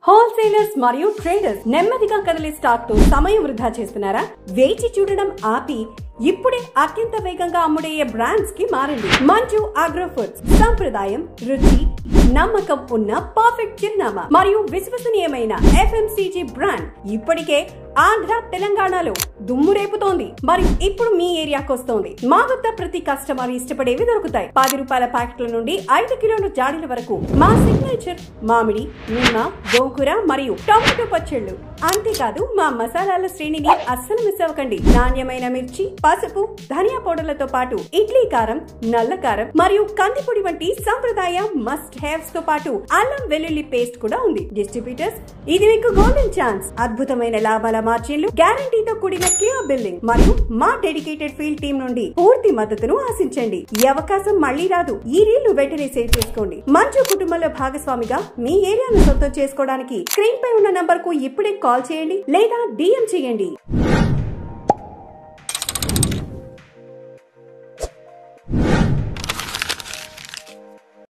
Wholesalers మరియు traders నెమ్మదిగా కదిలే స్టాక్ తో సమయం వృధా చేస్తున్నారా? వేచి చూడడం ఆపి ఇప్పుడే అత్యంత వేగంగా అమ్ముడయ్యే బ్రాండ్స్ కి మారండి. మంజు అగ్రో ఫుడ్స్ సంప్రదాయం, రుచి, నమ్మకం ఉన్న పర్ఫెక్ట్ చిరునామా మరియు విశ్వసనీయమైన FMCG బ్రాండ్ ఇప్పటికే ఆంధ్ర, తెలంగాణలో దుమ్ము రేపుతోంది. మరి ఇప్పుడు మీ ఏరియాకి వస్తోంది. మా వద్ద ప్రతి కస్టమర్ ఇష్టపడేవి దొరుకుతాయి. 10 రూపాయల ప్యాకెట్ల నుండి 5 కిలోల జాడీల వరకు మా సిగ్నేచర్ మామిడి, నిమ్మ, గోంగూర మరియు టొమాటో పచ్చళ్ళు. అంతేకాదు మా మసాలాల శ్రేణిని అస్సలు మిస్ అవ్వకండి. నాణ్యమైన మిర్చి, పసుపు, ధనియా పౌడర్లతో పాటు ఇడ్లీ కారం, నల్ల కారం మరియు కందిపొడి వంటి సంప్రదాయ మస్ట్ హ్యావ్స్ తో పాటు అల్లం వెల్లుల్లి పేస్ట్ కూడా ఉంది. డిస్ట్రిబ్యూటర్స్, ఇది మీకు గోల్డెన్ ఛాన్స్. అద్భుతమైన లాభాల మార్జిన్లు, గ్యారంటీతో కూడిన క్లియర్ బిల్లింగ్ మరియు మా డెడికేటెడ్ ఫీల్డ్ టీమ్ నుండి పూర్తి మద్దతును ఆశించండి. ఈ అవకాశం మళ్లీ రాదు. ఈ రీల్ వెంటనే సేవ్ చేసుకోండి. మంచు కుటుంబంలో భాగస్వామిగా మీ ఏరియాను సొంతం చేసుకోవడానికి స్క్రీన్ పై ఉన్న నంబర్ కు ఇప్పుడే కాల్ చేయండి లేదా DM చేయండి.